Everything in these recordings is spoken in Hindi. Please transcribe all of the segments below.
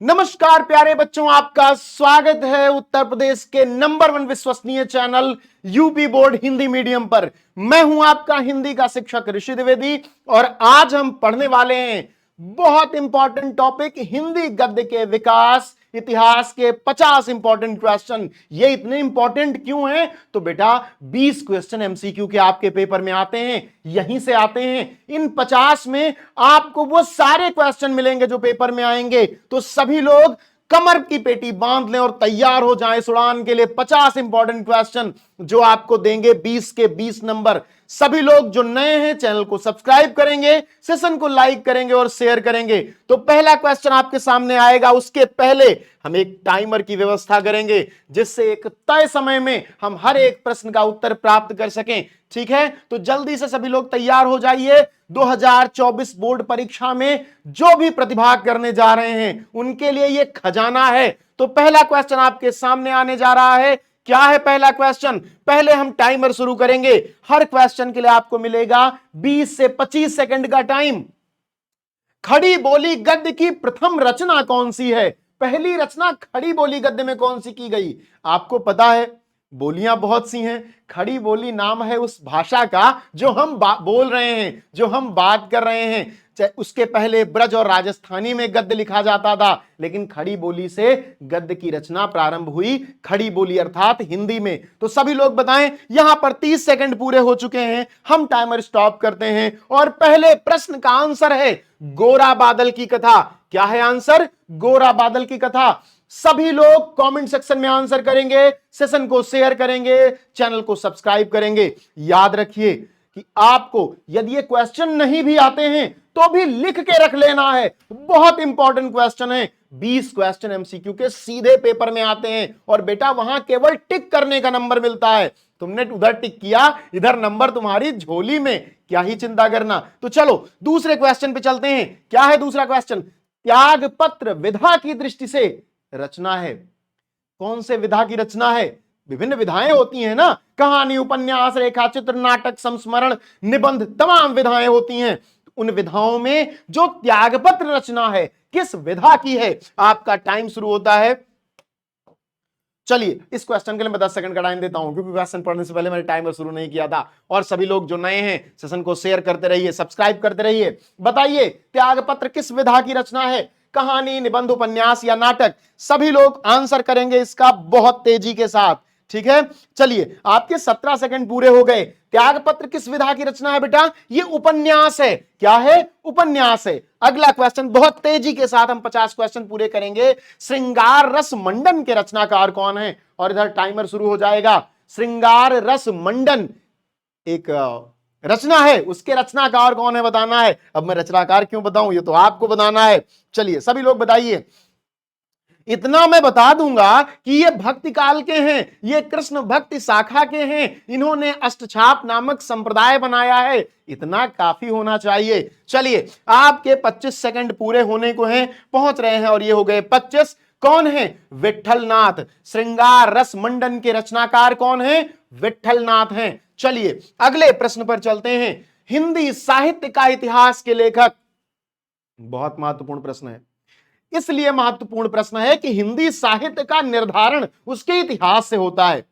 नमस्कार प्यारे बच्चों, आपका स्वागत है उत्तर प्रदेश के नंबर 1 विश्वसनीय channel UP board Hindi medium पर। मैं हूं आपका हिंदी का शिक्षक ऋषि द्विवेदी और आज हम पढ़ने वाले हैं बहुत इंपॉर्टेंट टॉपिक हिंदी गद्य के विकास इतिहास के 50 इंपॉर्टेंट क्वेश्चन। ये इतने इंपॉर्टेंट क्यों हैं? तो बेटा 20 क्वेश्चन एमसीक्यू के आपके पेपर में आते हैं, यहीं से आते हैं। इन 50 में आपको वो सारे क्वेश्चन मिलेंगे जो पेपर में आएंगे। तो सभी लोग कमर की पेटी बांध लें और तैयार हो जाएं इस उड़ान के लिए। 50 इंपॉर्टेंट क्वेश्चन जो आपको देंगे 20 के 20 नंबर। सभी लोग जो नए हैं चैनल को सब्सक्राइब करेंगे, सेशन को लाइक करेंगे और शेयर करेंगे। तो पहला क्वेश्चन आपके सामने आएगा, उसके पहले हम एक टाइमर की व्यवस्था करेंगे जिससे एक तय समय में हम हर एक प्रश्न का उत्तर प्राप्त कर सकें। ठीक है, तो जल्दी से सभी लोग तैयार हो जाइए। 2024 बोर्ड परीक्षा में जो भी प्रतिभाग करने जा रहे हैं उनके लिए यह खजाना है। तो पहला क्वेश्चन आपके सामने आने जा रहा है। क्या है पहला क्वेश्चन? पहले हम टाइमर शुरू करेंगे। हर क्वेश्चन के लिए आपको मिलेगा 20 से 25 सेकंड का टाइम। खड़ी बोली गद्य की प्रथम रचना कौन सी है? पहली रचना खड़ी बोली गद्य में कौन सी की गई? आपको पता है बोलियां बहुत सी हैं, खड़ी बोली नाम है उस भाषा का जो हम बोल रहे हैं, जो हम बात कर रहे हैं। उसके पहले ब्रज और राजस्थानी में गद्य लिखा जाता था, लेकिन खड़ी बोली से गद्य की रचना प्रारंभ हुई, खड़ी बोली अर्थात हिंदी में। तो सभी लोग बताएं। यहां पर 30 सेकंड पूरे हो चुके हैं, हम टाइमर स्टॉप करते हैं और पहले प्रश्न का आंसर है गोरा बादल की कथा। क्या है आंसर? गोरा बादल की कथा। सभी लोग कमेंट सेक्शन में आंसर करेंगे, सेशन को शेयर करेंगे, चैनल को सब्सक्राइब करेंगे। याद रखिए कि आपको यदि ये क्वेश्चन नहीं भी आते हैं तो भी लिख के रख लेना है, बहुत इंपॉर्टेंट क्वेश्चन है। 20 क्वेश्चन एमसीक्यू के सीधे पेपर में आते हैं और बेटा वहां केवल टिक करने का नंबर मिलता है। तुमने उधर टिक किया, इधर नंबर तुम्हारी झोली में, क्या ही चिंता करना। तो चलो दूसरे क्वेश्चन पे चलते हैं। क्या है दूसरा क्वेश्चन? त्यागपत्र विधा की दृष्टि से रचना है। कौन से विधा की रचना है? विभिन्न विधाएं होती हैं ना, कहानी, उपन्यास, रेखाचित्र, नाटक, संस्मरण, निबंध, तमाम विधाएं होती हैं। उन विधाओं में जो त्यागपत्र रचना है किस विधा की है? आपका टाइम शुरू होता है। चलिए इस क्वेश्चन के लिए मैं 10 सेकंड का टाइम देता हूं, क्योंकि क्वेश्चन पढ़ने से पहले मैंने टाइमर शुरू नहीं किया था। और सभी लोग जो नए हैं सेशन को शेयर करते रहिए, सब्सक्राइब करते रहिए। बताइए त्यागपत्र किस विधा की रचना है? कहानी, निबंध, उपन्यास या नाटक? सभी लोग आंसर करेंगे इसका बहुत तेजी के साथ। ठीक है, चलिए आपके 17 सेकंड पूरे हो गए। त्यागपत्र किस विधा की रचना है बेटा? ये उपन्यास है। क्या है? उपन्यास है। अगला क्वेश्चन बहुत तेजी के साथ हम 50 क्वेश्चन पूरे करेंगे। श्रृंगार रस मंडन के रचनाकार कौन है? और इधर टाइमर शुरू हो जाएगा। श्रृंगार रस मंडन एक रचना है, उसके रचनाकार कौन है बताना है। अब मैं रचनाकार क्यों बताऊं, ये तो आपको बताना है। चलिए सभी लोग बताइए। इतना मैं बता दूंगा कि ये भक्ति काल के हैं, ये कृष्ण भक्ति शाखा के हैं, इन्होंने अष्टछाप नामक संप्रदाय बनाया है। इतना काफी होना चाहिए। चलिए आपके 25 सेकंड पूरे होने को हैं, पहुंच रहे हैं और ये हो गए 25। कौन है? विट्ठलनाथ। श्रृंगार रस मंडन के रचनाकार कौन है? विट्ठलनाथ हैं। चलिए अगले प्रश्न पर चलते हैं। हिंदी साहित्य का इतिहास के लेखक। बहुत महत्वपूर्ण प्रश्न है, इसलिए महत्वपूर्ण प्रश्न है कि हिंदी साहित्य का निर्धारण उसके इतिहास से होता है।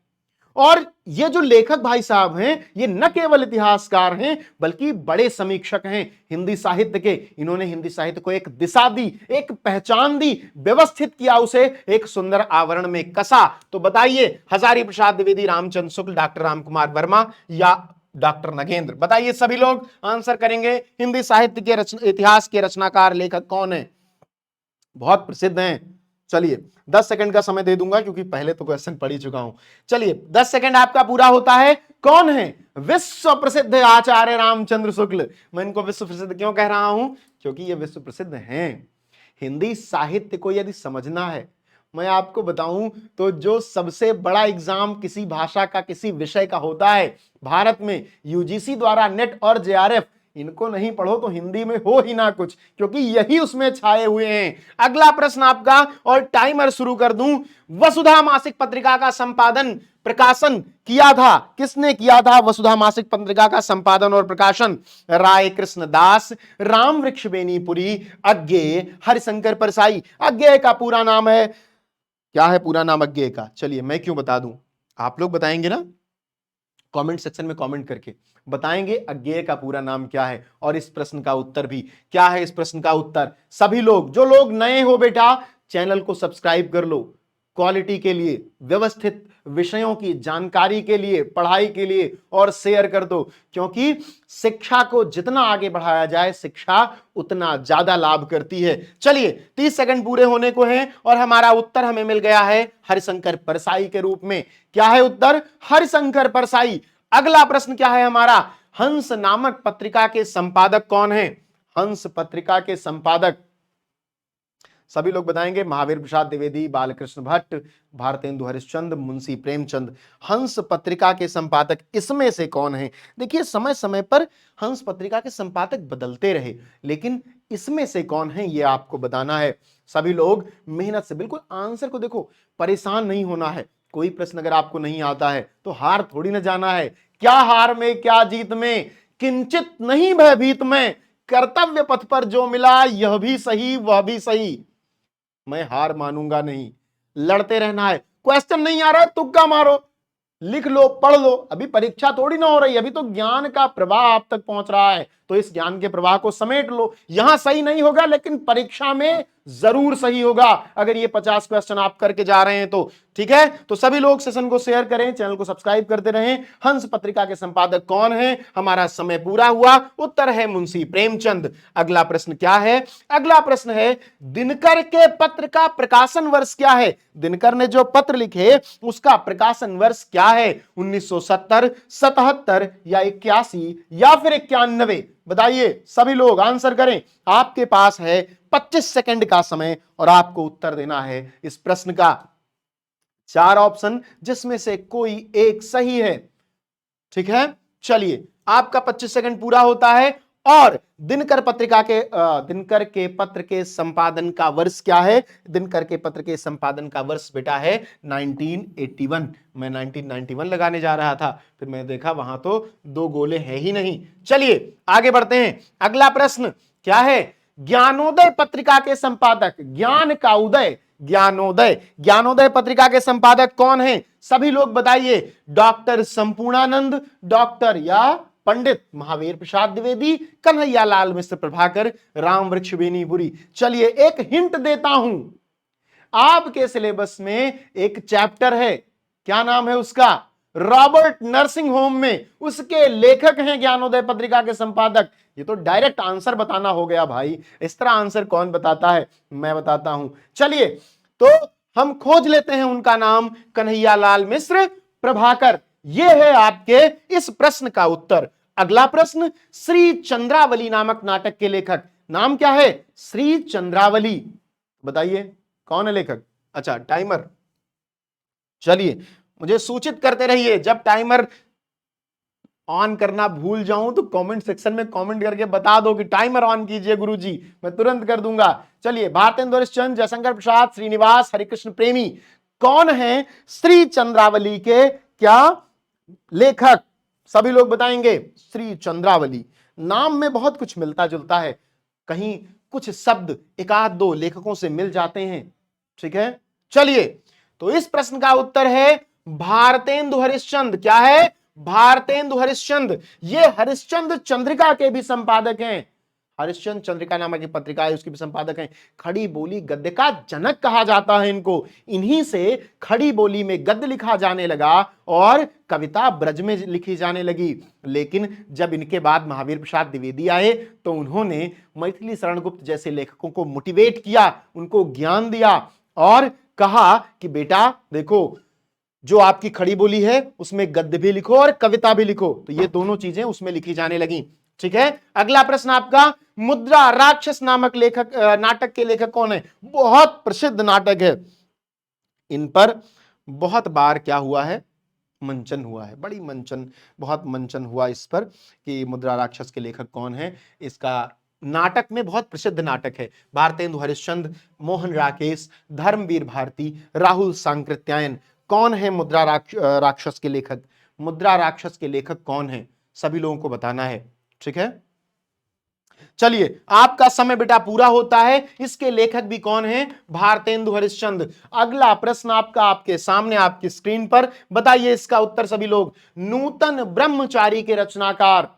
और ये जो लेखक भाई साहब हैं, ये न केवल इतिहासकार हैं बल्कि बड़े समीक्षक हैं हिंदी साहित्य के। इन्होंने हिंदी साहित्य को एक दिशा दी, एक पहचान दी, व्यवस्थित किया, उसे एक सुंदर आवरण में कसा। तो बताइए हजारी प्रसाद द्विवेदी, रामचंद्र शुक्ल, डॉक्टर रामकुमार वर्मा या डॉक्टर नगेंद्र? बताइए सभी लोग आंसर करेंगे। हिंदी साहित्य के इतिहास के रचनाकार लेखक कौन है? बहुत प्रसिद्ध हैं। चलिए 10 सेकंड का समय दे दूंगा क्योंकि पहले तो क्वेश्चन पढ़ ही चुका हूं। चलिए 10 सेकंड आपका पूरा होता है। कौन है? विश्व प्रसिद्ध आचार्य रामचंद्र शुक्ल। मैं इनको विश्व प्रसिद्ध क्यों कह रहा हूं? क्योंकि ये विश्व प्रसिद्ध हैं। हिंदी साहित्य को यदि समझना है, मैं आपको बताऊं तो जो सबसे बड़ा एग्जाम किसी भाषा का, किसी विषय का होता है भारत में यूजीसी द्वारा, नेट और जेआरएफ, इनको नहीं पढ़ो तो हिंदी में हो ही ना कुछ, क्योंकि यही उसमें छाए हुए हैं। अगला प्रश्न आपका और टाइमर शुरू कर दूं। वसुधा मासिक पत्रिका का संपादन प्रकाशन किया था? किसने किया था? वसुधा मासिक पत्रिका का संपादन और प्रकाशन राय कृष्ण दास, राम वृक्ष बेनीपुरी, अज्ञेय, हरिशंकर परसाई। अज्ञेय का पूरा नाम है, क्या है पूरा नाम अज्ञेय का? चलिए मैं क्यों बता दूं, आप लोग बताएंगे ना कमेंट सेक्शन में, कमेंट करके बताएंगे अज्ञेय का पूरा नाम क्या है और इस प्रश्न का उत्तर भी क्या है। इस प्रश्न का उत्तर सभी लोग, जो लोग नए हो बेटा, चैनल को सब्सक्राइब कर लो। क्वालिटी के लिए, व्यवस्थित विषयों की जानकारी के लिए, पढ़ाई के लिए, और शेयर कर दो, क्योंकि शिक्षा को जितना आगे बढ़ाया जाए, शिक्षा उतना ज्यादा लाभ करती है। चलिए 30 सेकंड पूरे होने को हैं और हमारा उत्तर हमें मिल गया है हरिशंकर परसाई के रूप में। क्या है उत्तर? हरिशंकर परसाई। अगला प्रश्न क्या है हमारा? हंस नामक पत्रिका के संपादक कौन है? हंस पत्रिका के संपादक सभी लोग बताएंगे। महावीर प्रसाद द्विवेदी, बालकृष्ण भट्ट, भारतेंदु हरिश्चंद्र, मुंशी प्रेमचंद। हंस पत्रिका के संपादक इसमें से कौन है? देखिए समय समय पर हंस पत्रिका के संपादक बदलते रहे, लेकिन इसमें से कौन है ये आपको बताना है। सभी लोग मेहनत से बिल्कुल आंसर को देखो, परेशान नहीं होना है। कोई प्रश्न अगर आपको नहीं आता है तो हार थोड़ी ना जाना है। क्या हार में क्या जीत में, किंचित नहीं भयभीत में, कर्तव्य पथ पर जो मिला यह भी सही वह भी सही। मैं हार मानूंगा नहीं, लड़ते रहना है। क्वेश्चन नहीं आ रहा है, तुक्का मारो, लिख लो, पढ़ लो। अभी परीक्षा थोड़ी ना हो रही, अभी तो ज्ञान का प्रवाह आप तक पहुंच रहा है, तो इस ज्ञान के प्रवाह को समेट लो। यहां सही नहीं होगा लेकिन परीक्षा में जरूर सही होगा, अगर ये 50 क्वेश्चन आप करके जा रहे हैं तो। ठीक है, तो सभी लोग सेशन को शेयर करें, चैनल को सब्सक्राइब करते रहें। हंस पत्रिका के संपादक कौन है? हमारा समय पूरा हुआ, उत्तर है मुंशी प्रेमचंद। अगला प्रश्न क्या है? अगला प्रश्न है दिनकर के पत्र का प्रकाशन वर्ष क्या है? दिनकर ने जो पत्र लिखे उसका प्रकाशन वर्ष क्या है? 1970, 77 या 81 या फिर 91? बताइए, सभी लोग आंसर करें। आपके पास है 25 सेकंड का समय और आपको उत्तर देना है इस प्रश्न का। 4 ऑप्शन जिसमें से कोई एक सही है। ठीक है, चलिए आपका 25 सेकंड पूरा होता है। और दिनकर पत्रिका के दिनकर के पत्र के संपादन का वर्ष क्या है? दिनकर के पत्र के संपादन का वर्ष बेटा है 1981। मैं 1991 लगाने जा रहा था, फिर मैं देखा वहां तो 2 गोले हैं ही नहीं। चलिए आगे बढ़ते हैं। अगला प्रश्न क्या है? ज्ञानोदय पत्रिका के संपादक, ज्ञान का उदय, ज्ञानोदय, ज्ञानोदय पत्रिका के संपादक कौन है? सभी लोग बताइए। डॉक्टर संपूर्णानंद, डॉक्टर या पंडित महावीर प्रसाद द्विवेदी, कन्हैया लाल मिश्र प्रभाकर, राम वृक्ष बेनीपुरी। चलिए एक हिंट देता हूं, आपके सिलेबस में एक चैप्टर है, क्या नाम है उसका? रॉबर्ट नर्सिंग होम में उसके लेखक हैं ज्ञानोदय पत्रिका के संपादक। ये तो डायरेक्ट आंसर बताना हो गया भाई, इस तरह आंसर कौन बताता है? मैं बताता हूं। चलिए तो हम खोज लेते हैं उनका नाम, कन्हैया लाल मिश्र प्रभाकर। यह है आपके इस प्रश्न का उत्तर। अगला प्रश्न, श्री चंद्रावली नामक नाटक के लेखक, नाम क्या है? श्री चंद्रावली। बताइए कौन है लेखक? अच्छा टाइमर, चलिए मुझे सूचित करते रहिए, जब टाइमर ऑन करना भूल जाऊं तो कमेंट सेक्शन में कमेंट करके बता दो कि टाइमर ऑन कीजिए गुरुजी, मैं तुरंत कर दूंगा। चलिए भारतेंदु हरिश्चंद्र, जयशंकर प्रसाद, श्रीनिवास, हरिकृष्ण प्रेमी, कौन है श्री चंद्रावली के क्या लेखक? सभी लोग बताएंगे। श्री चंद्रावली, नाम में बहुत कुछ मिलता जुलता है, कहीं कुछ शब्द एक आध दो लेखकों से मिल जाते हैं। ठीक है, चलिए तो इस प्रश्न का उत्तर है भारतेंदु हरिश्चंद्र। क्या है? भारतेंदु हरिश्चंद्र। ये हरिश्चंद्र चंद्रिका के भी संपादक हैं। हरिश्चंद्र चंद्रिका नामक की पत्रिका है, उसके भी संपादक हैं। खड़ी बोली गद्य का जनक कहा जाता है इनको। इन्हीं से खड़ी बोली में गद्य लिखा जाने लगा और कविता ब्रज में लिखी जाने लगी। लेकिन जब इनके बाद महावीर प्रसाद द्विवेदी आए तो उन्होंने मैथिली शरण गुप्त जैसे लेखकों को मोटिवेट किया, उनको ज्ञान दिया और कहा कि बेटा देखो, जो आपकी खड़ी बोली है उसमें गद्य भी लिखो और कविता भी लिखो। तो ये दोनों चीजें उसमें लिखी जाने लगी। ठीक है, अगला प्रश्न आपका, मुद्रा राक्षस नामक लेखक नाटक के लेखक कौन है? बहुत प्रसिद्ध नाटक है, इन पर बहुत बार क्या हुआ है? मंचन हुआ है, बड़ी मंचन, बहुत मंचन हुआ इस पर कि मुद्रा राक्षस के लेखक कौन है। इसका नाटक में बहुत प्रसिद्ध नाटक है। भारतेंदु हरिश्चंद्र, मोहन राकेश, धर्मवीर भारती, राहुल सांकृत्यायन, कौन है मुद्रा राक्षस के लेखक? मुद्रा राक्षस के लेखक कौन है, सभी लोगों को बताना है। ठीक है, चलिए आपका समय बेटा पूरा होता है। इसके लेखक भी कौन है? भारतेंदु हरिश्चंद्र। अगला प्रश्न आपका आपके सामने आपकी स्क्रीन पर, बताइए इसका उत्तर सभी लोग। नूतन ब्रह्मचारी के रचनाकार,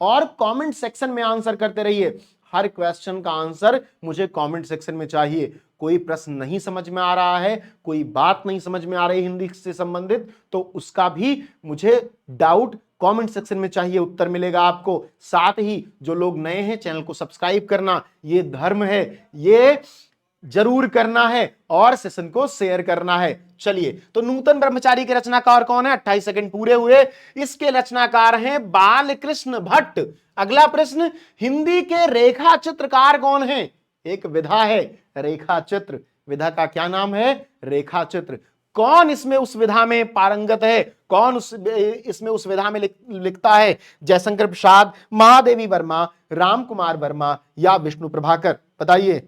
और कमेंट सेक्शन में आंसर करते रहिए। हर क्वेश्चन का आंसर मुझे कमेंट सेक्शन में चाहिए। कोई प्रश्न नहीं समझ में आ रहा है, कोई बात नहीं समझ में आ रही हिंदी से संबंधित, तो उसका भी मुझे डाउट कमेंट सेक्शन में चाहिए, उत्तर मिलेगा आपको। साथ ही जो लोग नए हैं, चैनल को सब्सक्राइब करना ये धर्म है, ये जरूर करना है, और सेशन को शेयर करना है। चलिए, तो नूतन ब्रह्मचारी के रचनाकार कौन है? 28 सेकंड पूरे हुए। इसके रचनाकार हैं बालकृष्ण भट्ट। अगला प्रश्न, हिंदी के रेखा चित्रकार कौन है? एक विधा है रेखा चित्र, विधा का क्या नाम है? रेखा चित्र। कौन इसमें उस विधा में पारंगत है? कौन इसमें उस विधा में लिखता है? जयशंकर प्रसाद, महादेवी वर्मा, राम कुमार वर्मा या विष्णु प्रभाकर? बताइए।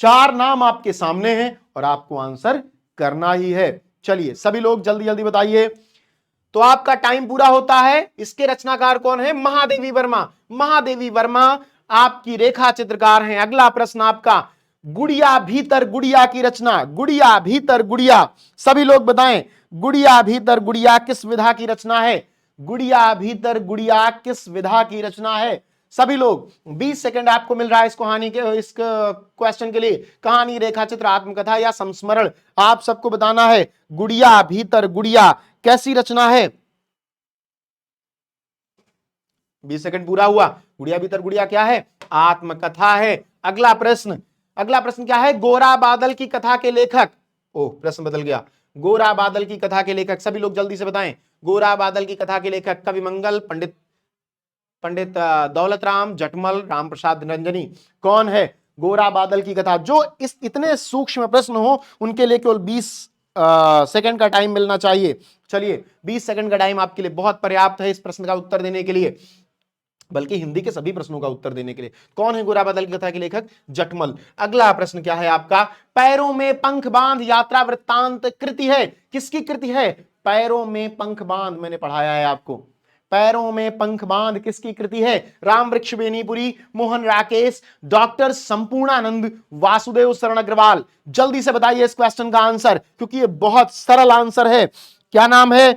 4 नाम आपके सामने हैं और आपको आंसर करना ही है। चलिए सभी लोग जल्दी जल्दी बताइए। तो आपका टाइम पूरा होता है। इसके रचनाकार कौन है? महादेवी वर्मा। महादेवी वर्मा आपकी रेखा चित्रकार हैं। अगला प्रश्न आपका, गुड़िया भीतर गुड़िया की रचना। गुड़िया भीतर गुड़िया, सभी लोग बताएं, गुड़िया भीतर गुड़िया किस विधा की रचना है? गुड़िया भीतर गुड़िया किस विधा की रचना है? सभी लोग 20 सेकंड आपको मिल रहा है इस कहानी के, इस क्वेश्चन के लिए। कहानी, रेखाचित्र, आत्मकथा या संस्मरण, आप सबको बताना है। गुड़िया भीतर गुड़िया कैसी रचना है? 20 सेकंड पूरा हुआ। गुड़िया भीतर गुड़िया क्या है? आत्मकथा है। अगला प्रश्न, अगला प्रश्न क्या है? गोरा बादल की कथा के लेखक। ओह, प्रश्न बदल गया। गोरा बादल की कथा के लेखक, सभी लोग जल्दी से बताएं। गोरा बादल की कथा के लेखक कवि मंगल, पंडित दौलत राम जटमल, राम प्रसाद रंजनी। कौन है? गोरा बादल की कथा। जो इस इतने सूक्ष्म प्रश्न हो उनके लिए केवल 20 सेकंड का टाइम मिलना चाहिए। चलिए, 20 सेकंड का टाइम आपके लिए बहुत पर्याप्त है इस प्रश्न का उत्तर देने के लिए, बल्कि हिंदी के सभी प्रश्नों का उत्तर देने के लिए। कौन है गोरा बादल की कथा के लेखक? जटमल। अगला प्रश्न क्या है आपका? पैरों में पंख बांध यात्रा वृत्तांत कृति है, किसकी कृति है? पैरों में पंख बांध, मैंने पढ़ाया है आपको। पैरों में पंख बांध किसकी कृति है? राम वृक्ष बेनीपुरी, मोहन राकेश, डॉक्टर संपूर्णानंद, वासुदेव शरण अग्रवाल। जल्दी से बताइए इस क्वेश्चन का आंसर, क्योंकि ये बहुत सरल आंसर है। क्या नाम है?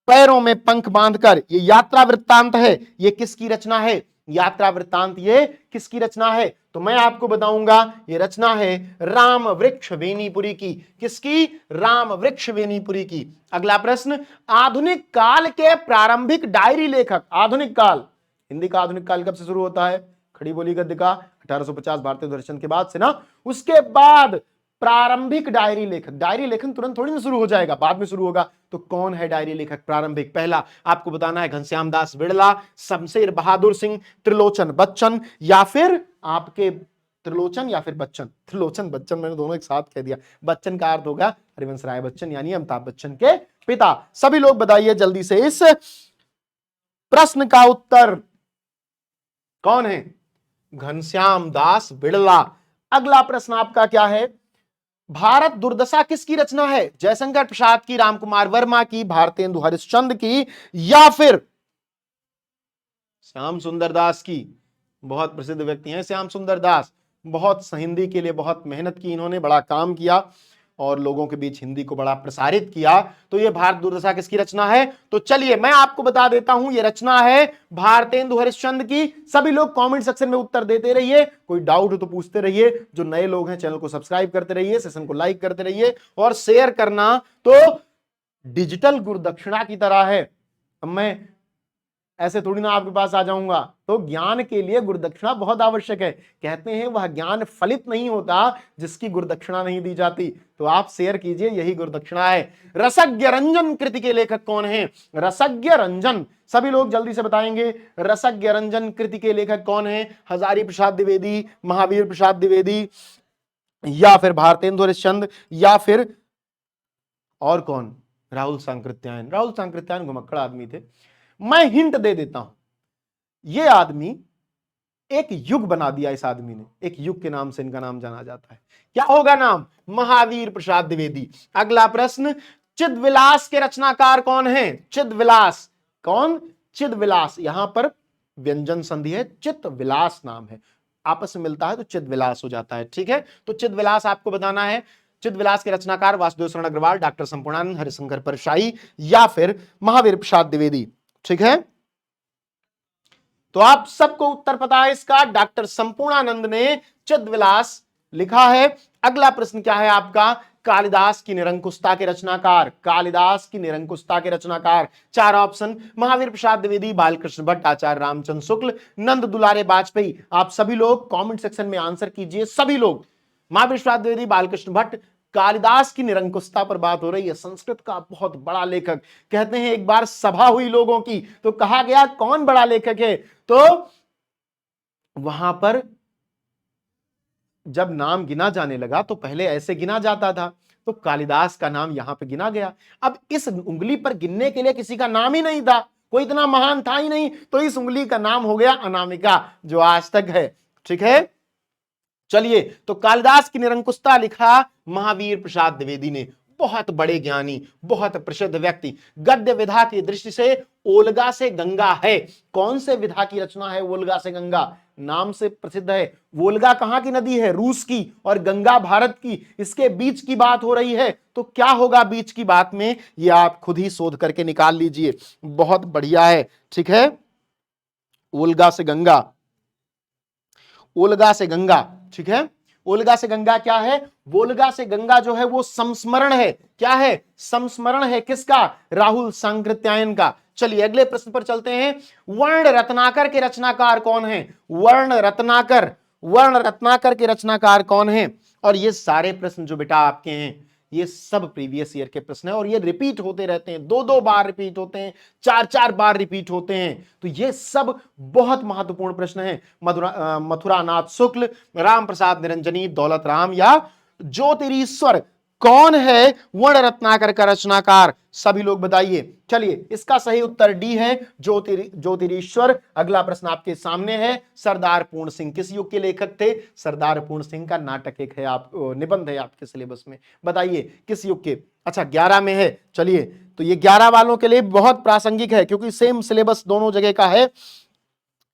पैरों में पंख बांधकर, ये यात्रा वृत्तांत है। ये किसकी रचना है? यात्रा वृत्तांत ये किसकी रचना है? तो मैं आपको बताऊंगा, ये रचना है राम वृक्ष बेनीपुरी की। किसकी? राम वृक्ष बेनीपुरी की। अगला प्रश्न, आधुनिक काल के प्रारंभिक डायरी लेखक। आधुनिक काल, हिंदी का आधुनिक काल कब से शुरू होता है? खड़ी बोली गद्य का 1850 भारतीय दर्शन के बाद से ना। उसके बाद प्रारंभिक डायरी लेखक। डायरी लेखन तुरंत थोड़ी ना शुरू हो जाएगा, बाद में शुरू होगा। तो कौन है डायरी लेखक प्रारंभिक? पहला आपको बताना है घनश्याम दास बिड़ला, शमशेर बहादुर सिंह, त्रिलोचन बच्चन, या फिर आपके त्रिलोचन या फिर बच्चन। त्रिलोचन बच्चन मैंने दोनों एक साथ कह दिया। बच्चन का अर्थ होगा हरिवंश राय बच्चन, यानी अमिताभ बच्चन के पिता। सभी लोग बताइए जल्दी से इस प्रश्न का उत्तर। कौन है? घनश्याम दास बिड़ला। अगला प्रश्न आपका क्या है? भारत दुर्दशा किसकी रचना है? जयशंकर प्रसाद की, राम कुमार वर्मा की, भारतेंदु हरिश्चंद्र की, या फिर श्याम सुंदर दास की? बहुत प्रसिद्ध व्यक्ति हैं श्याम सुंदर दास। बहुत हिंदी के लिए बहुत मेहनत की इन्होंने, बड़ा काम किया और लोगों के बीच हिंदी को बड़ा प्रसारित किया। तो ये भारत दुर्दशा किसकी रचना है? तो चलिए मैं आपको बता देता हूं, ये रचना है भारतेंदु हरिश्चंद्र की। सभी लोग कमेंट सेक्शन में उत्तर देते रहिए, कोई डाउट हो तो पूछते रहिए। जो नए लोग हैं चैनल को सब्सक्राइब करते रहिए, सेशन को लाइक करते रहिए और शेयर करना तो डिजिटल गुरुदक्षिणा की तरह है। अब मैं ऐसे थोड़ी ना आपके पास आ जाऊंगा। तो ज्ञान के लिए गुरुदक्षिणा बहुत आवश्यक है। कहते हैं वह ज्ञान फलित नहीं होता जिसकी गुरुदक्षिणा नहीं दी जाती। तो आप शेयर कीजिए, यही गुरुदक्षिणा है। रसज्ञ रंजन कृति के लेखक कौन है? रसज्ञ रंजन, सभी लोग जल्दी से बताएंगे। रसज्ञ रंजन कृति के लेखक कौन है? हजारी प्रसाद द्विवेदी, महावीर प्रसाद द्विवेदी, या फिर भारतेंदु हरिश्चंद्र, या फिर और कौन? राहुल सांकृत्यायन। राहुल सांकृत्यायन घुमक्कड़ आदमी थे। मैं हिंट दे देता हूं, ये आदमी एक युग बना दिया इस आदमी ने, एक युग के नाम से इनका नाम जाना जाता है। क्या होगा नाम? महावीर प्रसाद द्विवेदी। अगला प्रश्न, चिदविलास के रचनाकार कौन है? चिदविलास कौन? चिदविलास, यहां पर व्यंजन संधि है, चित विलास नाम है, आपस में मिलता है तो चिदविलास हो जाता है। ठीक है, तो चिदविलास आपको बताना है। चिदविलास के रचनाकार वासुदेव शरण अग्रवाल, डॉक्टर संपूर्णानंद, हरिशंकर परशाई या फिर महावीर प्रसाद द्विवेदी। ठीक है, तो आप सबको उत्तर पता है इसका, डॉक्टर संपूर्णानंद ने चिदविलास लिखा है। अगला प्रश्न क्या है आपका? कालिदास की निरंकुशता के रचनाकार, कालिदास की निरंकुशता के रचनाकार। चार ऑप्शन, महावीर प्रसाद द्विवेदी, बालकृष्ण भट्ट, आचार्य रामचंद्र शुक्ल, नंद दुलारे वाजपेयी। आप सभी लोग कमेंट सेक्शन में आंसर कीजिए, सभी लोग। महावीर प्रसाद द्विवेदी, बालकृष्ण भट्ट। कालिदास की निरंकुशता पर बात हो रही है, संस्कृत का बहुत बड़ा लेखक। कहते हैं एक बार सभा हुई लोगों की, तो कहा गया कौन बड़ा लेखक है, तो वहां पर जब नाम गिना जाने लगा तो पहले ऐसे गिना जाता था, तो कालिदास का नाम यहां पे गिना गया। अब इस उंगली पर गिनने के लिए किसी का नाम ही नहीं था, कोई इतना महान था ही नहीं, तो इस उंगली का नाम हो गया अनामिका, जो आज तक है। ठीक है, चलिए, तो कालिदास की निरंकुशता लिखा महावीर प्रसाद द्विवेदी ने। बहुत बड़े ज्ञानी, बहुत प्रसिद्ध व्यक्ति। गद्य विधा की दृष्टि से ओलगा से गंगा है। कौन से विधा की रचना है ओलगा से गंगा? नाम से प्रसिद्ध है। वोल्गा कहां की नदी है? रूस की, और गंगा भारत की। इसके बीच की बात हो रही है, तो क्या होगा बीच की बात में, ये आप खुद ही शोध करके निकाल लीजिए। बहुत बढ़िया है। ठीक है, ओलगा से गंगा, ओलगा से गंगा। ठीक है, ओलगा से गंगा क्या है? वोल्गा से गंगा जो है वो संस्मरण है। क्या है? संस्मरण है। किसका? राहुल सांकृत्यायन का। चलिए अगले प्रश्न पर चलते हैं। वर्ण रत्नाकर के रचनाकार कौन है? वर्ण रत्नाकर, वर्ण रत्नाकर के रचनाकार कौन है? और ये सारे प्रश्न जो बेटा आपके हैं, ये सब प्रीवियस ईयर के प्रश्न है, और ये रिपीट होते रहते हैं, दो दो बार रिपीट होते हैं, चार चार बार रिपीट होते हैं। तो ये सब बहुत महत्वपूर्ण प्रश्न है। मथुरानाथ शुक्ल, राम प्रसाद निरंजनी, दौलत राम या ज्योतिरीश्वर, कौन है वर्ण रत्नाकर का रचनाकार? सभी लोग बताइए। चलिए, इसका सही उत्तर डी है, ज्योतिरीश्वर। अगला प्रश्न आपके सामने है। सरदार पूर्ण सिंह किस युग के लेखक थे? सरदार पूर्ण सिंह का नाटक एक है, आप निबंध है आपके सिलेबस में, बताइए किस युग के? अच्छा, 11 में है। चलिए, तो ये 11 वालों के लिए बहुत प्रासंगिक है, क्योंकि सेम सिलेबस दोनों जगह का है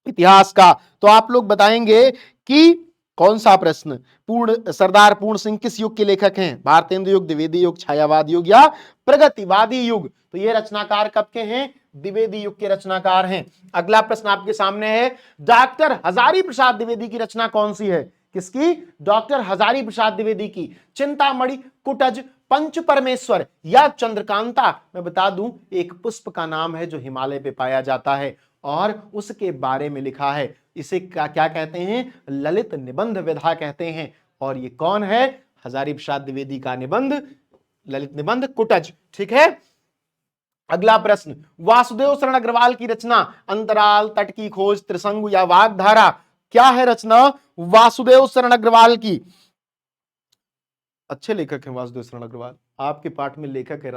इतिहास का। तो आप लोग बताएंगे कि कौन सा प्रश्न, सरदार पूर्ण सिंह किस युग के लेखक हैं? भारतेंदु युग, द्विवेदी युग, छायावादी युग या प्रगतिवादी युग? तो ये रचनाकार कब के हैं? द्विवेदी युग के रचनाकार हैं। अगला प्रश्न आपके सामने है। डॉक्टर हजारी प्रसाद द्विवेदी की रचना कौन सी है? किसकी? डॉक्टर हजारी प्रसाद द्विवेदी की। चिंतामणि, कुटज, पंच परमेश्वर या चंद्रकांता? मैं बता दूं, एक पुष्प का नाम है जो हिमालय पे पाया जाता है, और उसके बारे में लिखा है। इसे क्या कहते हैं? ललित निबंध विधा कहते हैं। और ये कौन है? हजारी प्रसाद द्विवेदी का निबंध, ललित निबंध कुटज। ठीक है, अगला प्रश्न। वासुदेव शरण अग्रवाल की रचना अंतराल, तट की खोज, त्रिशंकु या वाग्धारा? क्या है रचना वासुदेव शरण अग्रवाल की? अच्छे लेखक हैं वासुदेव शरण अग्रवाल। आपके पाठ में लेखक है,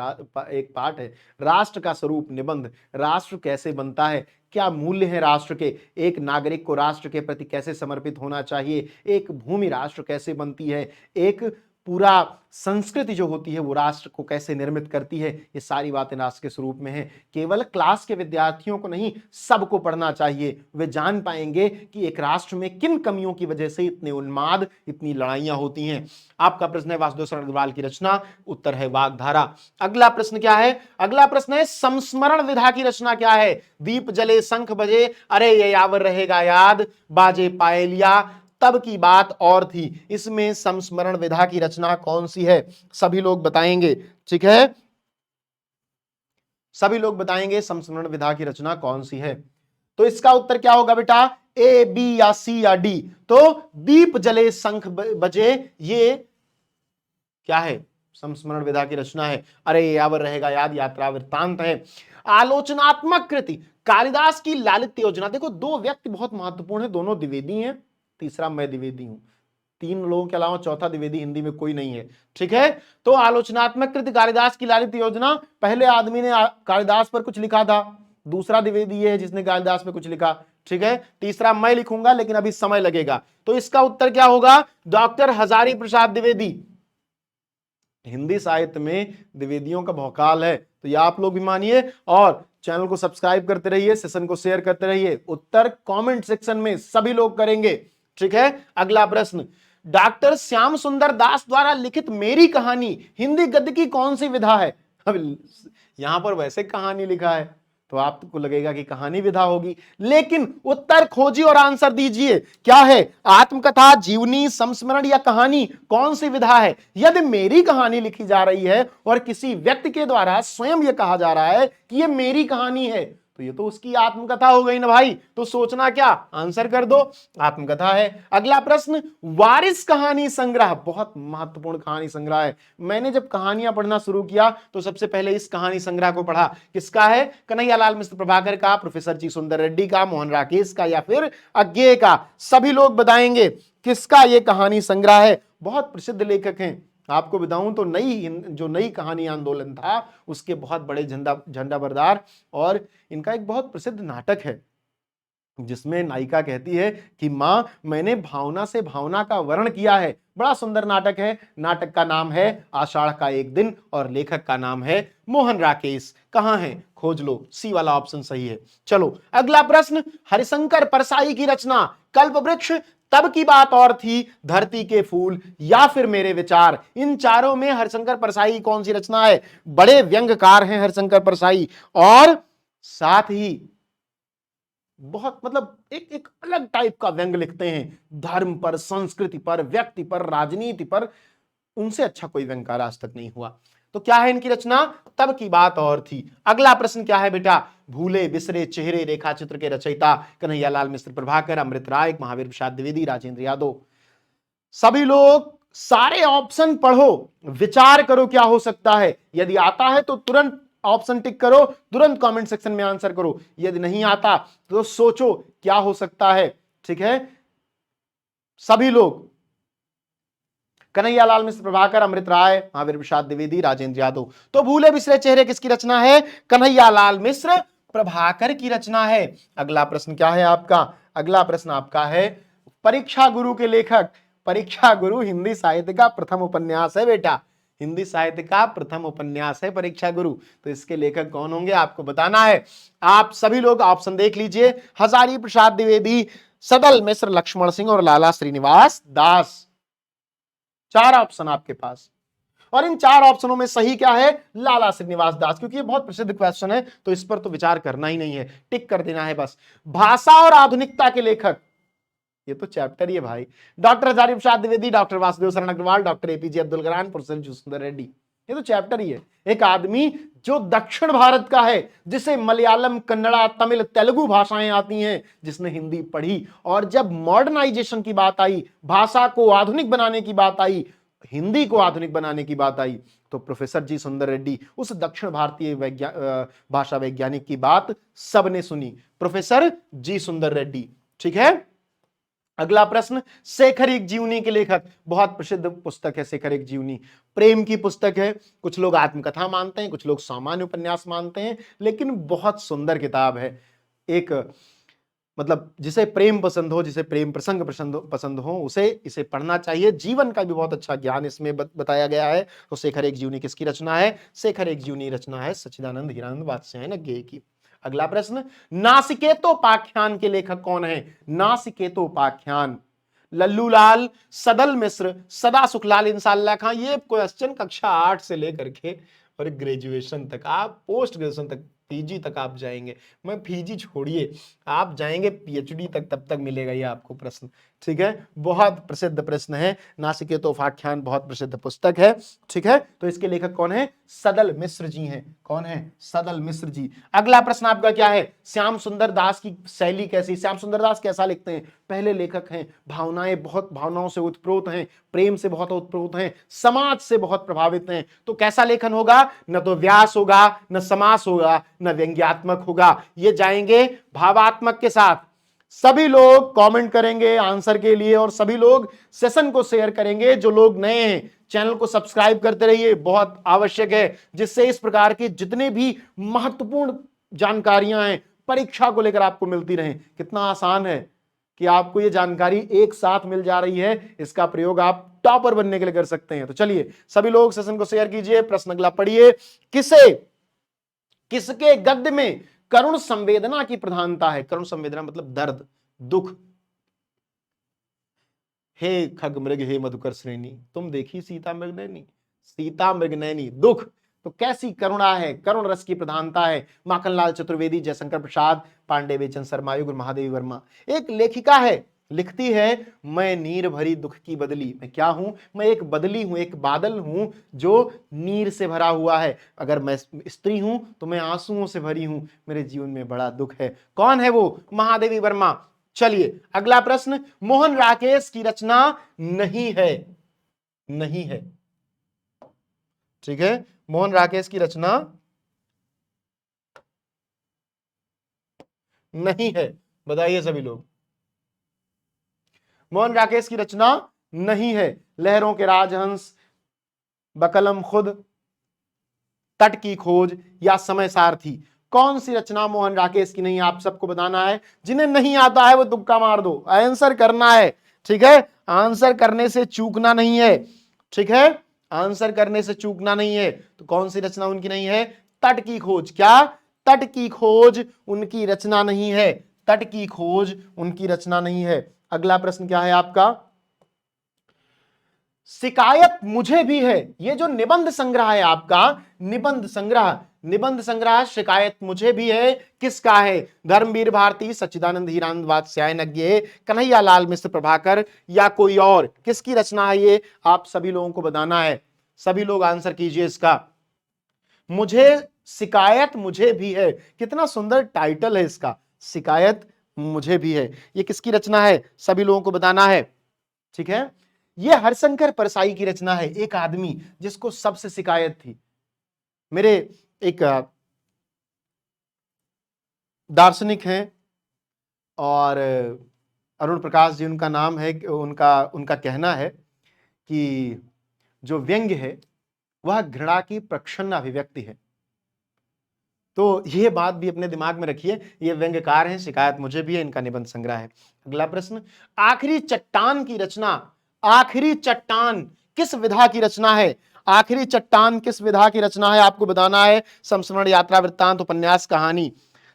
एक पाठ है राष्ट्र का स्वरूप निबंध। राष्ट्र कैसे बनता है, क्या मूल्य है राष्ट्र के, एक नागरिक को राष्ट्र के प्रति कैसे समर्पित होना चाहिए, एक भूमि राष्ट्र कैसे बनती है, एक पूरा संस्कृति जो होती है वो राष्ट्र को कैसे निर्मित करती है, ये सारी बातें राष्ट्र के स्वरूप में है। केवल क्लास के विद्यार्थियों को नहीं, सबको पढ़ना चाहिए। वे जान पाएंगे कि एक राष्ट्र में किन कमियों की वजह से इतने उन्माद, इतनी लड़ाइयां होती हैं। आपका प्रश्न है वासुदेव शरण अग्रवाल की रचना, उत्तर है वाग्धारा। अगला प्रश्न क्या है? अगला प्रश्न है संस्मरण विधा की रचना क्या है? दीप जले, शंख बजे, अरे ये यावर रहेगा याद, बाजे पायलिया, तब की बात और थी। इसमें संस्मरण विधा की रचना कौन सी है? सभी लोग बताएंगे। ठीक है, सभी लोग बताएंगे संस्मरण विधा की रचना कौन सी है। तो इसका उत्तर क्या होगा बेटा? ए, बी या सी या डी? तो दीप जले शंख बजे, ये क्या है? संस्मरण विधा की रचना है। अरे यावर रहेगा याद, यात्रा वृत्तांत है। आलोचनात्मक कृति, कालिदास की लालित्य योजना। देखो, दो व्यक्ति बहुत महत्वपूर्ण है, दोनों द्विवेदी हैं, तीसरा मैं द्विवेदी हूं, तीन लोगों के अलावा चौथा द्विवेदी हिंदी में कोई नहीं है। ठीक है, तो आलोचनात्मक कृति कालिदास की लालित्य योजना, पहले आदमी ने कालिदास पर कुछ लिखा था, दूसरा द्विवेदी ये है जिसने कालिदास पे कुछ लिखा, ठीक है। तीसरा मैं लिखूंगा लेकिन अभी समय लगेगा। तो इसका उत्तर क्या होगा? डॉक्टर हजारी प्रसाद द्विवेदी। हिंदी साहित्य में द्विवेदियों का भौकाल है, तो ये आप लोग भी मानिए और चैनल को सब्सक्राइब करते रहिए, सेशन को शेयर करते रहिए। उत्तर कमेंट सेक्शन में सभी लोग करेंगे, ठीक है। अगला प्रश्न, डॉक्टर श्याम सुंदर दास द्वारा लिखित मेरी कहानी हिंदी गद्य की कौन सी विधा है? अब यहां पर वैसे कहानी लिखा है तो आपको लगेगा कि कहानी विधा होगी, लेकिन उत्तर खोजिए और आंसर दीजिए। क्या है? आत्मकथा, जीवनी, संस्मरण या कहानी? कौन सी विधा है? यदि मेरी कहानी लिखी जा रही है और किसी व्यक्ति के द्वारा स्वयं यह कहा जा रहा है कि यह मेरी कहानी है, तो ये तो उसकी आत्मकथा हो गई ना भाई। तो सोचना क्या, आंसर कर दो, आत्मकथा है। अगला प्रश्न, वारिस कहानी संग्रह बहुत महत्वपूर्ण कहानी संग्रह है। मैंने जब कहानियां पढ़ना शुरू किया तो सबसे पहले इस कहानी संग्रह को पढ़ा। किसका है? कन्हैयालाल मिश्र प्रभाकर का, प्रोफेसर जी सुंदर रेड्डी का, मोहन राकेश का या फिर अज्ञेय का? सभी लोग बताएंगे किसका यह कहानी संग्रह है। बहुत प्रसिद्ध लेखक हैं, आपको बताऊं तो नई कहानी आंदोलन था उसके बहुत बड़े झंडा बरदार, और इनका एक बहुत प्रसिद्ध नाटक है जिसमें नायिका कहती है कि मां मैंने भावना से भावना का वर्ण किया है। बड़ा सुंदर नाटक है। नाटक का नाम है आषाढ़ का एक दिन और लेखक का नाम है मोहन राकेश। कहां है? खोज लो, सी वाला ऑप्शन सही है। चलो अगला प्रश्न, हरिशंकर परसाई की रचना कल्पवृक्ष, तब की बात और थी, धरती के फूल या फिर मेरे विचार, इन चारों में हरिशंकर परसाई कौन सी रचना है? बड़े व्यंग्यकार हैं हरिशंकर परसाई और साथ ही बहुत मतलब एक अलग टाइप का व्यंग लिखते हैं, धर्म पर, संस्कृति पर, व्यक्ति पर, राजनीति पर। उनसे अच्छा कोई व्यंगकार आज तक नहीं हुआ। तो क्या है इनकी रचना? तब की बात और थी। अगला प्रश्न क्या है बेटा? भूले बिसरे चेहरे रेखा चित्र के रचयिता कन्हैयालाल मिश्र प्रभाकर, अमृत राय, महावीर प्रसाद द्विवेदी, राजेंद्र यादव। सभी लोग सारे ऑप्शन पढ़ो, विचार करो क्या हो सकता है। यदि आता है तो तुरंत ऑप्शन टिक करो, तुरंत कमेंट सेक्शन में आंसर करो। यदि नहीं आता तो सोचो क्या हो सकता है, ठीक है। सभी लोग, कन्हैयालाल मिश्र प्रभाकर, अमृत राय, महावीर प्रसाद द्विवेदी, राजेंद्र यादव। तो भूले बिसरे चेहरे किसकी रचना है? कन्हैयालाल मिश्र प्रभाकर की रचना है। अगला प्रश्न क्या है आपका? अगला प्रश्न आपका है परीक्षा गुरु के लेखक। परीक्षा गुरु हिंदी साहित्य का प्रथम उपन्यास है बेटा, हिंदी साहित्य का प्रथम उपन्यास है परीक्षा गुरु। तो इसके लेखक कौन होंगे आपको बताना है। आप सभी लोग ऑप्शन देख लीजिए, हजारी प्रसाद द्विवेदी, सदल मिश्र, लक्ष्मण सिंह और लाला श्रीनिवास दास। चार ऑप्शन आपके पास, और इन चार ऑप्शनों में सही क्या है? लाला श्रीनिवास दास, क्योंकि ये बहुत प्रसिद्ध क्वेश्चन है तो इस पर तो विचार करना ही नहीं है, टिक कर देना है बस। भाषा और आधुनिकता के लेखक, ये तो चैप्टर ही है भाई। डॉक्टर हजारी प्रसाद द्विवेदी, डॉक्टर वासुदेव शरण Agarwal, doctor APJ Abdul Kalam, professor जी सुंदर रेड्डी। ये तो चैप्टर ही है। एक आदमी जो दक्षिण भारत का है, जिसे मलयालम, कन्नड़ा, तमिल, तेलुगु भाषाएं आती हैं, जिसने हिंदी पढ़ी, और जब मॉडर्नाइजेशन की बात आई, भाषा को आधुनिक बनाने की बात आई, हिंदी को आधुनिक बनाने की बात आई, तो प्रोफेसर जी सुंदर रेड्डी, उस दक्षिण भारतीय भाषा वैज्ञानिक की बात सबने सुनी, प्रोफेसर जी सुंदर रेड्डी, ठीक है। अगला प्रश्न, शेखर एक जीवनी के लेखक। बहुत प्रसिद्ध पुस्तक है शेखर एक जीवनी, प्रेम की पुस्तक है। कुछ लोग आत्मकथा मानते हैं, कुछ लोग सामान्य उपन्यास मानते हैं, लेकिन बहुत सुंदर किताब है। एक मतलब जिसे प्रेम पसंद हो, जिसे प्रेम प्रसंग पसंद हो, उसे इसे पढ़ना चाहिए। जीवन का भी बहुत अच्छा ज्ञान इसमें बताया गया है। तो शेखर एक जीवनी किसकी रचना है? शेखर एक जीवनी रचना है सच्चिदानंद हीरानंद बादशाह अज्ञेय की। अगला प्रश्न, नासिकेतोपाख्यान के लेखक कौन है? नासिकेतोपाख्यान, लल्लूलाल, सदल मिश्र, सदा सुखलाल, इंसाल्लाह खां। ये क्वेश्चन कक्षा 8 से लेकर के और ग्रेजुएशन तक, आप पोस्ट ग्रेजुएशन तक, पीजी तक आप जाएंगे। मैं पीजी छोड़िए, आप जाएंगे पीएचडी तक, तब तक मिलेगा ये आपको प्रश्न, ठीक है। बहुत प्रसिद्ध प्रश्न है। नासिकेतोपाख्यान बहुत प्रसिद्ध पुस्तक है, ठीक है। तो इसके लेखक कौन है? सदल मिश्र जी हैं। कौन है? सदल मिश्र जी। अगला प्रश्न आपका क्या है? श्याम सुंदर दास की शैली कैसी? श्याम सुंदर दास कैसा लिखते हैं? पहले लेखक हैं, भावनाओं से उत्प्रोत हैं, प्रेम से बहुत उत्प्रोत हैं, समाज से बहुत प्रभावित हैं। तो कैसा लेखन होगा? न तो व्यास होगा, न समास होगा, न व्यंग्यात्मक होगा, ये जाएंगे भावात्मक के साथ। सभी लोग कमेंट करेंगे आंसर के लिए और सभी लोग सेशन को शेयर करेंगे। जो लोग नए हैं चैनल को सब्सक्राइब करते रहिए, बहुत आवश्यक है, जिससे इस प्रकार के जितने भी महत्वपूर्ण जानकारियां हैं परीक्षा को लेकर आपको मिलती रहें। कितना आसान है कि आपको ये जानकारी एक साथ मिल जा रही है, इसका प्रयोग आप टॉपर बनने के लिए कर सकते हैं। तो चलिए सभी लोग सेशन को शेयर कीजिए। प्रश्न अगला पढ़िए। किसके गद्य में करुण संवेदना की प्रधानता है? करुण संवेदना मतलब दर्द, दुख। हे खग मृग हे मधुकर श्रेणी, तुम देखी सीता मृगनयनी, सीता मृगनयनी, दुख। तो कैसी करुणा है, करुण रस की प्रधानता है। माखनलाल चतुर्वेदी, जयशंकर प्रसाद, पांडे बेचन शर्मा, युग महादेवी वर्मा। एक लेखिका है, लिखती है, मैं नीर भरी दुख की बदली। मैं क्या हूं? मैं एक बदली हूं, एक बादल हूं जो नीर से भरा हुआ है। अगर मैं स्त्री हूं तो मैं आंसुओं से भरी हूं, मेरे जीवन में बड़ा दुख है। कौन है वो? महादेवी वर्मा। चलिए अगला प्रश्न। मोहन राकेश की रचना नहीं है, नहीं है, ठीक है, मोहन राकेश की रचना नहीं है। बताइए सभी लोग, मोहन राकेश की रचना नहीं है। लहरों के राजहंस, बकलम खुद, तट की खोज या समय सारथी, कौन सी रचना मोहन राकेश की नहीं है? आप सबको बताना है। जिन्हें नहीं आता है वो तुक्का मार दो, आंसर करना है, ठीक है, आंसर करने से चूकना नहीं है, ठीक है, आंसर करने से चूकना नहीं है। तो कौन सी रचना उनकी नहीं है? तट की खोज। क्या? तट की खोज उनकी रचना नहीं है, तट की खोज उनकी रचना नहीं है। अगला प्रश्न क्या है आपका? शिकायत मुझे भी है, ये जो निबंध संग्रह है आपका, निबंध संग्रह, निबंध संग्रह शिकायत मुझे भी है, किसका है? धर्मवीर भारती, सच्चिदानंद हीरानंद वात्स्यायन नग्ये, कन्हैया लाल मिश्र प्रभाकर या कोई और? किसकी रचना है ये? आप सभी लोगों को बताना है। सभी लोग आंसर कीजिए इसका। मुझे, शिकायत मुझे भी है, कितना सुंदर टाइटल है इसका, शिकायत मुझे भी है। ये किसकी रचना है? सभी लोगों को बताना है, ठीक है। ये हरिशंकर परसाई की रचना है, एक आदमी जिसको सबसे शिकायत थी। मेरे एक दार्शनिक हैं और अरुण प्रकाश जी उनका नाम है, उनका उनका कहना है कि जो व्यंग्य है वह घृणा की प्रच्छन्न अभिव्यक्ति है। तो ये बात भी अपने दिमाग में रखिए। ये व्यंग्यकार हैं, शिकायत मुझे भी है, इनका निबंध संग्रह है। अगला प्रश्न। आखिरी चट्टान की रचना, आखिरी चट्टान किस विधा की रचना है? आखिरी चट्टान किस विधा की रचना है आपको बताना है। संस्मरण, यात्रा, वृत्तांत, उपन्यास, कहानी।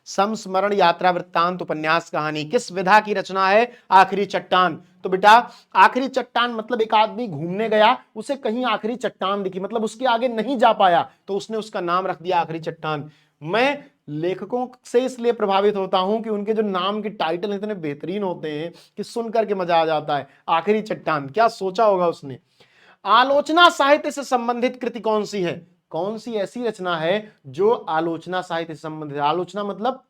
संस्मरण, यात्रा, वृत्तांत, उपन्यास, कहानी, किस विधा की रचना है आखिरी चट्टान? तो बेटा आखिरी चट्टान मतलब एक आदमी घूमने गया, उसे कहीं आखिरी चट्टान दिखी, मतलब उसके आगे नहीं जा पाया, तो उसने उसका नाम रख दिया आखिरी चट्टान। मैं लेखकों से इसलिए प्रभावित होता हूं कि उनके जो नाम के टाइटल इतने बेहतरीन होते हैं कि सुन करके मजा आ जाता है। आखिरी चट्टान, क्या सोचा होगा उसने। आलोचना साहित्य से संबंधित कृति कौन सी है? कौन सी ऐसी रचना है जो आलोचना साहित्य से संबंधित है? आलोचना मतलब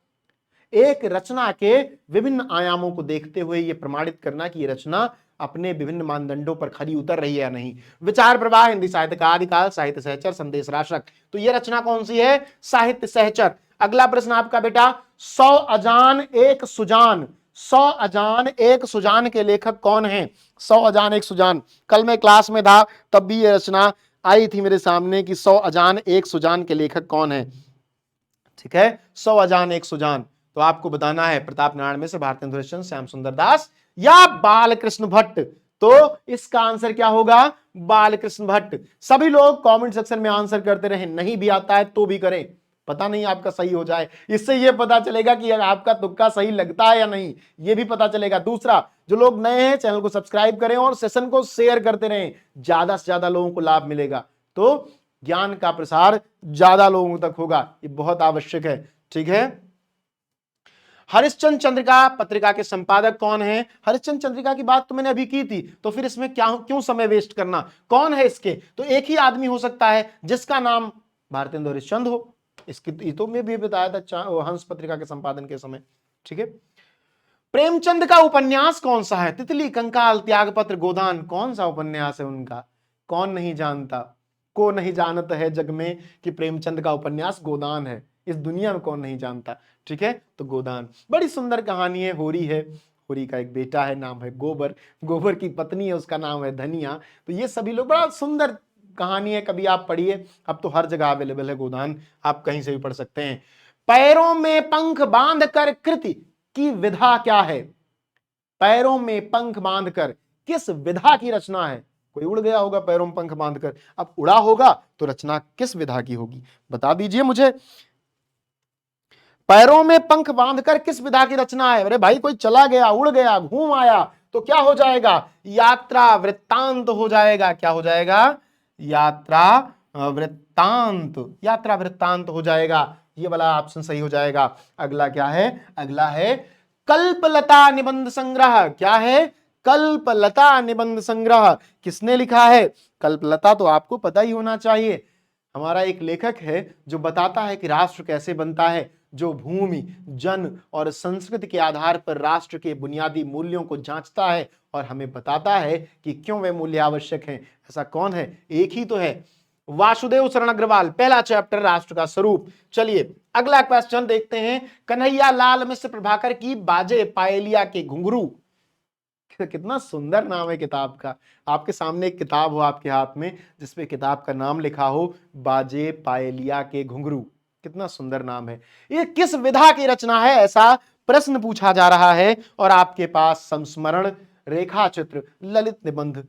एक रचना के विभिन्न आयामों को देखते हुए यह प्रमाणित करना कि यह रचना अपने विभिन्न मानदंडों पर खरी उतर रही है या नहीं। विचार प्रवाह, हिंदी साहित्य का आदिकाल, साहित्य सहचर, संदेश राशक। तो यह रचना कौन सी है? साहित्य सहचर। अगला प्रश्न आपका बेटा, 100 अजान एक सुजान, 100 अजान एक सुजान के लेखक कौन है? 100 अजान एक सुजान, कल मैं क्लास में था तब भी यह रचना आई थी मेरे सामने कि 100 अजान एक सुजान के लेखक कौन है, ठीक है। 100 अजान एक सुजान, तो आपको बताना है प्रताप नारायण में से, भारतेंदु हरिश्चंद्र, श्याम सुंदर दास या बालकृष्ण भट्ट। तो इसका आंसर क्या होगा? बालकृष्ण भट्ट। सभी लोग कमेंट सेक्शन में आंसर करते रहे, नहीं भी आता है तो भी करें, पता नहीं आपका सही हो जाए, इससे यह पता चलेगा कि आपका तुक्का सही लगता है या नहीं, यह भी पता चलेगा। दूसरा, जो लोग नए हैं चैनल को सब्सक्राइब करें और सेशन को शेयर करते रहें, ज्यादा से ज्यादा लोगों को लाभ मिलेगा, तो ज्ञान का प्रसार ज्यादा लोगों तक होगा, ये बहुत आवश्यक है, ठीक है। हरिश्चंद्र चंद्रिका पत्रिका के संपादक कौन है? हरिश्चंद्र चंद्रिका की बात तो मैंने अभी की थी, तो फिर इसमें क्या क्यों समय वेस्ट करना? कौन है इसके? तो एक ही आदमी हो सकता है जिसका नाम भारतेंदु हरिश्चंद्र हो। इसकी तो मैं भी बताया था हंस पत्रिका के संपादन के समय, ठीक है। प्रेमचंद का उपन्यास कौन सा है? तितली, कंकाल, त्यागपत्र, गोदान, कौन सा उपन्यास है उनका? कौन नहीं जानता? को नहीं जानता है जग में कि प्रेमचंद का उपन्यास गोदान है, इस दुनिया में कौन नहीं जानता, ठीक है। तो गोदान बड़ी सुंदर कहानी है। होरी है, होरी का एक बेटा है, नाम है गोबर, गोबर की पत्नी है, उसका नाम है धनिया। तो ये सभी लोग, बड़ा सुंदर कहानी है, कभी आप पढ़िए, अब तो हर जगह अवेलेबल है गोदान, आप कहीं से भी पढ़ सकते हैं। पैरों में पंख बांधकर कृति की विधा क्या है? पैरों में पंख बांधकर किस विधा की रचना है? कोई उड़ गया होगा पैरों में पंख बांधकर, अब उड़ा होगा तो रचना किस विधा की होगी? बता दीजिए मुझे। पैरों में पंख बांधकर किस विधा की रचना है? अरे भाई कोई चला गया, उड़ गया, घूम आया तो क्या हो जाएगा? यात्रा वृत्तांत हो जाएगा। क्या हो जाएगा? यात्रा वृत्तांत। यात्रा वृत्तांत हो जाएगा। ये वाला ऑप्शन सही हो जाएगा। अगला क्या है? अगला है कल्पलता निबंध संग्रह। क्या है? कल्पलता निबंध संग्रह किसने लिखा है? कल्पलता तो आपको पता ही होना चाहिए। हमारा एक लेखक है जो बताता है कि राष्ट्र कैसे बनता है, जो भूमि, जन और संस्कृति के आधार पर राष्ट्र के बुनियादी मूल्यों को जांचता है और हमें बताता है कि क्यों वे मूल्य आवश्यक हैं। ऐसा कौन है? एक ही तो है, वासुदेव शरण अग्रवाल। पहला चैप्टर राष्ट्र का स्वरूप। चलिए अगला क्वेश्चन देखते हैं। कन्हैया लाल मिश्र प्रभाकर की बाजे पायलिया के घुंघरू। कितना सुंदर नाम है किताब का। आपके सामने एक किताब हो आपके हाथ में जिसपे किताब का नाम लिखा हो बाजे पायलिया के घुंघरू। कितना सुंदर नाम है। ये किस विधा की रचना है, ऐसा प्रश्न पूछा जा रहा है। और आपके पास संस्मरण, रेखा चित्र, ललित निबंध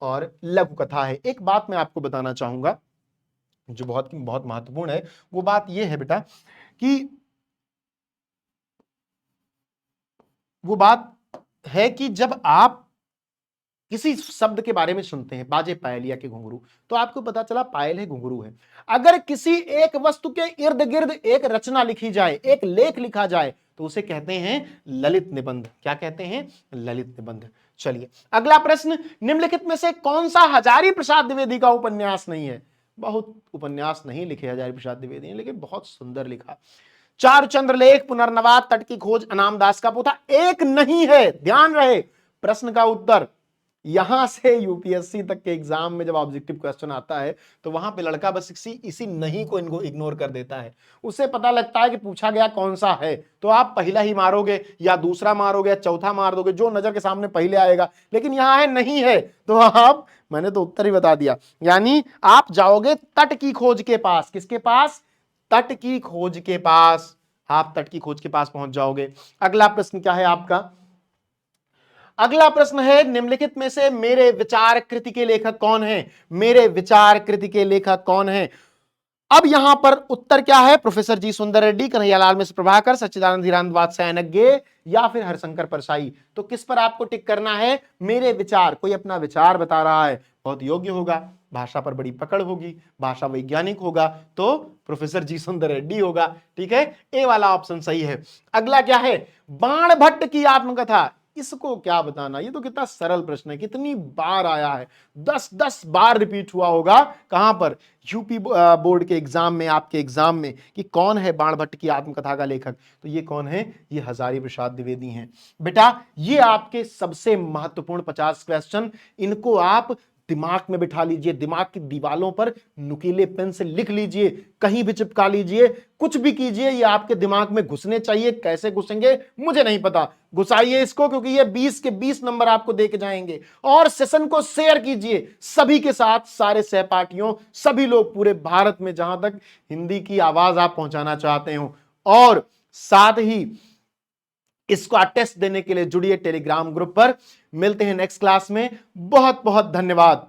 और लघु कथा है। एक बात मैं आपको बताना चाहूंगा जो बहुत बहुत महत्वपूर्ण है। वो बात यह है बेटा कि वो बात है कि जब आप किसी शब्द के बारे में सुनते हैं, बाजे पायलिया के घुंघरू, तो आपको पता चला पायल है, घुंघरू है। अगर किसी एक वस्तु के इर्द गिर्द एक रचना लिखी जाए, एक लेख लिखा जाए, तो उसे कहते हैं ललित निबंध। क्या कहते हैं? ललित निबंध। चलिए अगला प्रश्न। निम्नलिखित में से कौन सा हजारी प्रसाद द्विवेदी का उपन्यास नहीं है? बहुत उपन्यास नहीं लिखे हजारी प्रसाद द्विवेदी ने, लेकिन बहुत सुंदर लिखा। चारुचंद्र लेख, पुनर्नवाद, तट की खोज, अनाम दास का पोथा। एक नहीं है, ध्यान रहे। प्रश्न का उत्तर यहां से यूपीएससी तक के एग्जाम में जब ऑब्जेक्टिव क्वेश्चन आता है तो वहां पे लड़का बस इसी नहीं को इनको इग्नोर कर देता है। उसे पता लगता है कि पूछा गया कौन सा है, तो आप पहला ही मारोगे या दूसरा मारोगे या चौथा मार दोगे, जो नजर के सामने पहले आएगा। लेकिन यहां है नहीं है, तो आप, मैंने तो उत्तर ही बता दिया। यानी आप जाओगे तट की खोज के पास। किसके पास? तट की खोज के पास। आप तट की खोज के पास पहुंच जाओगे। अगला प्रश्न क्या है आपका? अगला प्रश्न है निम्नलिखित में से मेरे विचार कृति के लेखक कौन है? मेरे विचार कृति के लेखक कौन है? अब यहां पर उत्तर क्या है? प्रोफेसर जी सुंदर रेड्डी, कन्हैयालाल मिश्र प्रभाकर, सच्चिदानंद हीरानंद वात्स्यायन या फिर हरशंकर परसाई। तो किस पर आपको टिक करना है? मेरे विचार। कोई अपना विचार बता रहा है, बहुत योग्य होगा, भाषा पर बड़ी पकड़ होगी, भाषा वैज्ञानिक होगा, तो प्रोफेसर जी सुंदर रेड्डी होगा। ठीक है, ए वाला ऑप्शन सही है। अगला क्या है? बाण भट्ट की आत्मकथा। इसको क्या बताना? ये तो कितना सरल प्रश्न है, कितनी बार आया है, 10 बार रिपीट हुआ होगा। कहां पर? यूपी बोर्ड के एग्जाम में, आपके एग्जाम में, कि कौन है बाण भट्ट की आत्मकथा का लेखक। तो ये कौन है? ये हजारी प्रसाद द्विवेदी हैं। बेटा ये आपके सबसे महत्वपूर्ण 50 क्वेश्चन, इनको आप दिमाग में बिठा लीजिए, दिमाग की दीवालों पर नुकीले पेन से लिख लीजिए, कहीं भी चिपका लीजिए, कुछ भी कीजिए, ये आपके दिमाग में घुसने चाहिए। कैसे घुसेंगे मुझे नहीं पता, घुसाइए इसको, क्योंकि ये 20 के 20 नंबर आपको देके जाएंगे। और सेशन को शेयर कीजिए सभी के साथ, सारे सहपाठियों, सभी लोग पूरे भारत में जहां तक हिंदी की आवाज आप पहुंचाना चाहते हो। और साथ ही इसको टेस्ट देने के लिए जुड़िए टेलीग्राम ग्रुप पर। मिलते हैं नेक्स्ट क्लास में। बहुत बहुत धन्यवाद।